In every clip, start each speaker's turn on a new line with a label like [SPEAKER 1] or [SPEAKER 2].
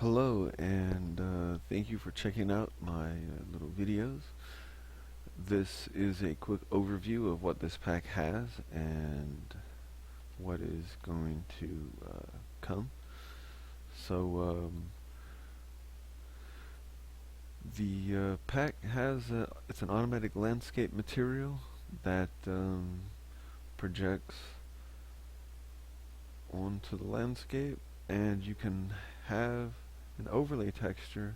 [SPEAKER 1] Hello, and thank you for checking out my little videos. This is a quick overview of what this pack has and what is going to come. So the pack has it's an automatic landscape material that projects onto the landscape, and you can have an overlay texture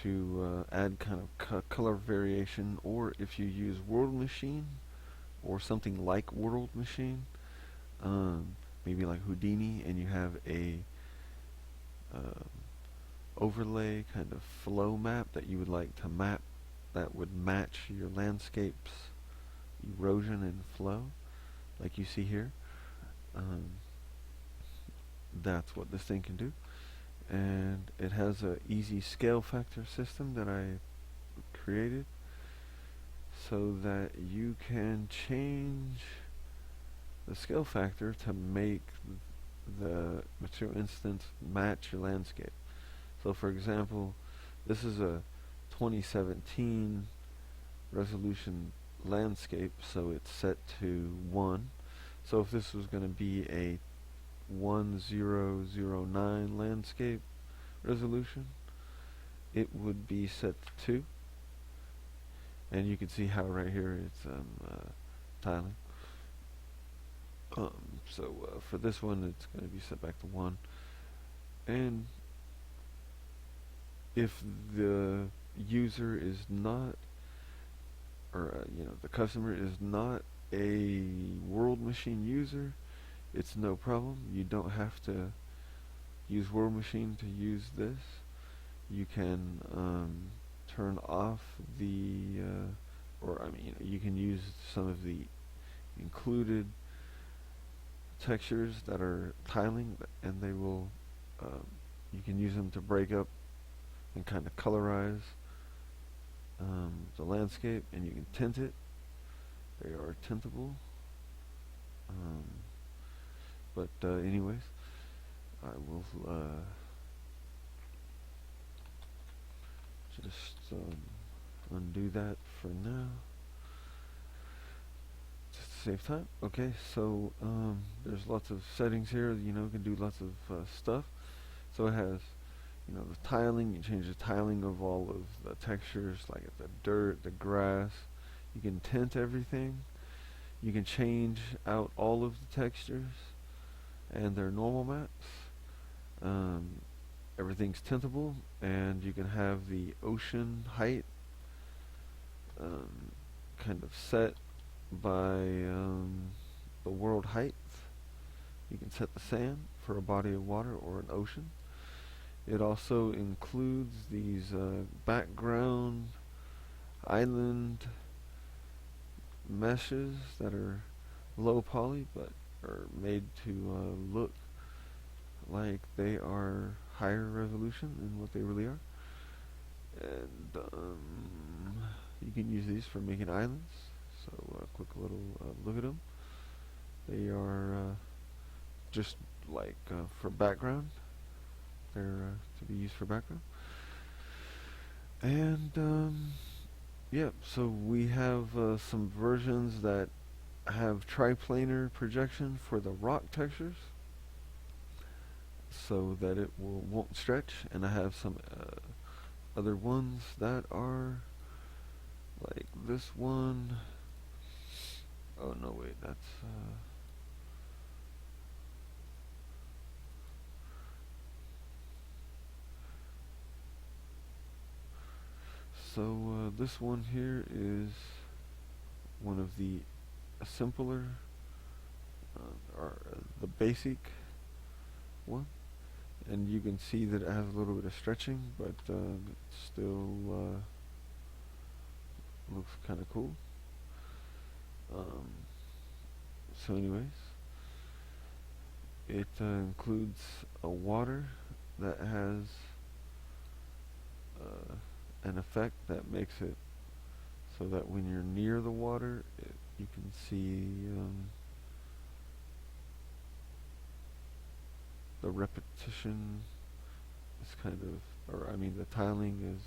[SPEAKER 1] to add kind of color variation, or if you use World Machine or something like World Machine, um, maybe like Houdini, and you have a uh, overlay kind of flow map that you would like to map that would match your landscape's erosion and flow, like you see here. Um, that's what this thing can do, and it has a easy scale factor system that I created so that you can change the scale factor to make the material instance match your landscape. So for example, this is a 2017 resolution landscape, so it's set to 1. So if this was going to be a 1009 landscape resolution, it would be set to 2. And you can see how right here it's tiling. So for this one, it's going to be set back to 1. And if the user is not, or the customer is not a World Machine user, it's no problem. You don't have to use World Machine to use this. You can turn off the, you can use some of the included textures that are tiling, and they will, you can use them to break up and kind of colorize the landscape, and you can tint it. They are tintable. Um, but anyways, I will just undo that for now, just to save time. Okay, so there's lots of settings here. You can do lots of stuff. So it has, the tiling. You change the tiling of all of the textures, like the dirt, the grass. You can tint everything. You can change out all of the textures and their normal maps. Everything's tintable, and you can have the ocean height kind of set by the world height. You can set the sand for a body of water or an ocean. It also includes these background island meshes that are low poly but are made to look like they are higher resolution than what they really are. And you can use these for making islands. So a quick little look at them. They are just like for background. They're to be used for background. And yeah, so we have some versions that have triplanar projection for the rock textures, so that it won't stretch. And I have some other ones that are like this one. Oh no, wait, that's so this one here is one of the simpler, or the basic one, and you can see that it has a little bit of stretching, but it still looks kind of cool. Um, so anyways, it includes a water that has an effect that makes it so that when you're near the water, you can see the repetition is kind of, or I mean, the tiling is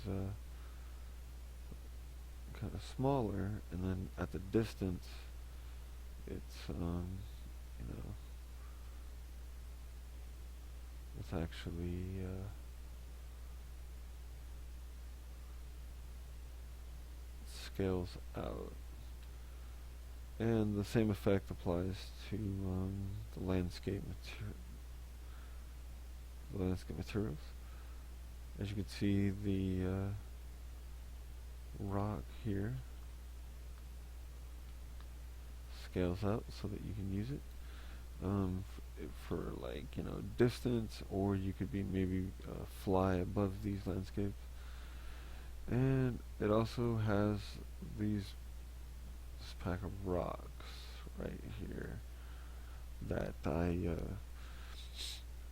[SPEAKER 1] kind of smaller, and then at the distance, it's you know, it's actually scales out. And the same effect applies to the landscape materials. As you can see, the rock here scales out so that you can use it for like distance, or you could be maybe fly above these landscapes. And it also has this pack of rocks right here that I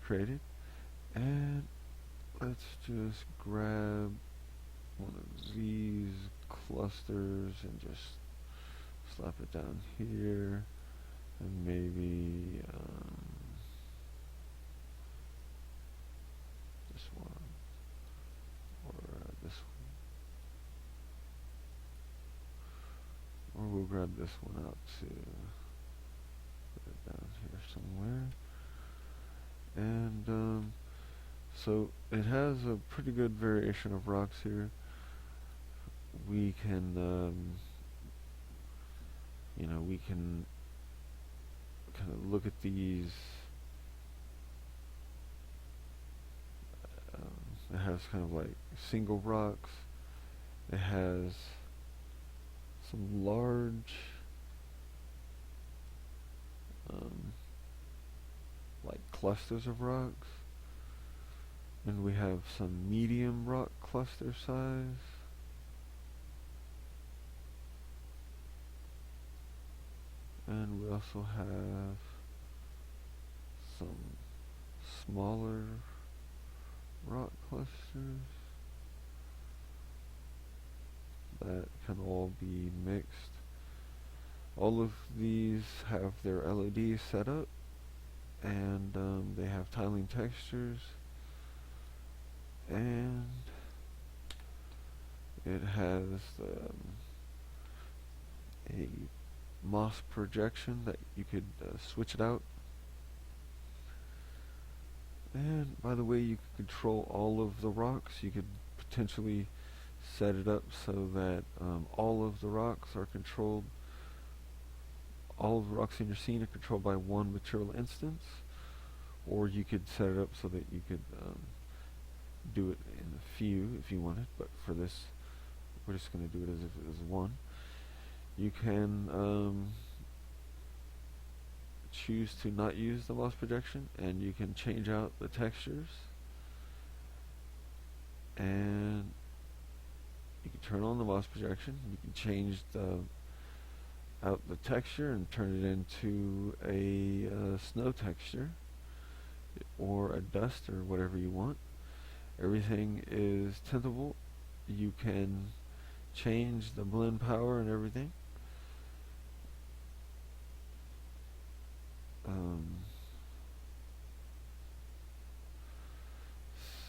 [SPEAKER 1] created. And let's just grab one of these clusters and just slap it down here, and maybe this one, or this one, or we'll grab this one out too. Put it down here somewhere. And so it has a pretty good variation of rocks here. We can we can kind of look at these. It has kind of like single rocks. It has some large like clusters of rocks, and we have some medium rock cluster size, and we also have some smaller rock clusters that can all be mixed. All of these have their LEDs set up, and they have tiling textures, and it has a MOS projection that you could switch it out. And by the way, you can control all of the rocks. You could potentially set it up so that all of the rocks are controlled. All of the rocks in your scene are controlled by one material instance, or you could set it up so that you could do it in a few if you wanted. But for this, we're just going to do it as if it was one. You can choose to not use the MOS projection, and you can change out the textures, and you can turn on the MOS projection. You can change out the texture and turn it into a snow texture or a dust or whatever you want. Everything is tintable. You can change the blend power and everything.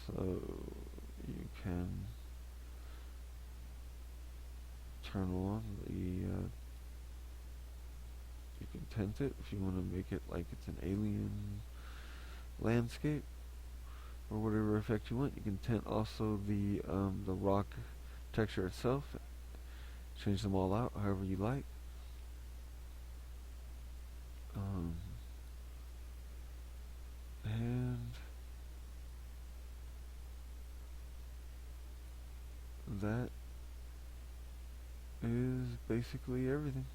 [SPEAKER 1] So you can turn on the you can tint it if you want to make it like it's an alien landscape or whatever effect you want. You can tint also the rock texture itself. Change them all out however you like. And that is basically everything.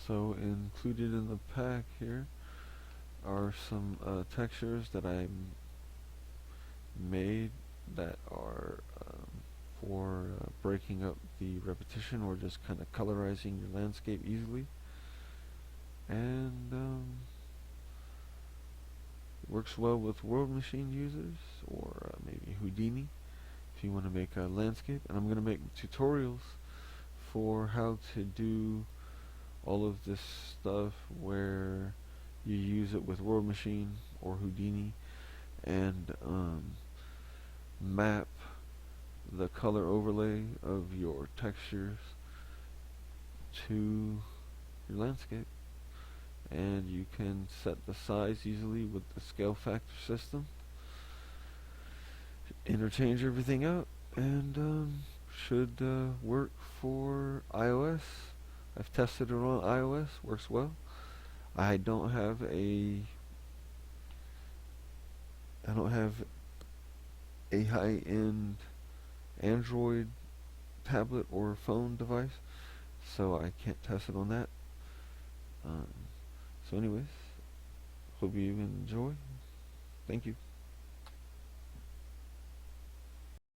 [SPEAKER 1] So included in the pack here are some textures that I made that are for breaking up the repetition or just kind of colorizing your landscape easily. And it works well with World Machine users or maybe Houdini if you want to make a landscape. And I'm going to make tutorials for how to do all of this stuff where you use it with World Machine or Houdini, and map the color overlay of your textures to your landscape. And you can set the size easily with the scale factor system, interchange everything out, and should work for iOS. I've tested it on iOS, works well. I don't have a high-end Android tablet or phone device, so I can't test it on that. Um, so anyways, hope you enjoy. Thank you.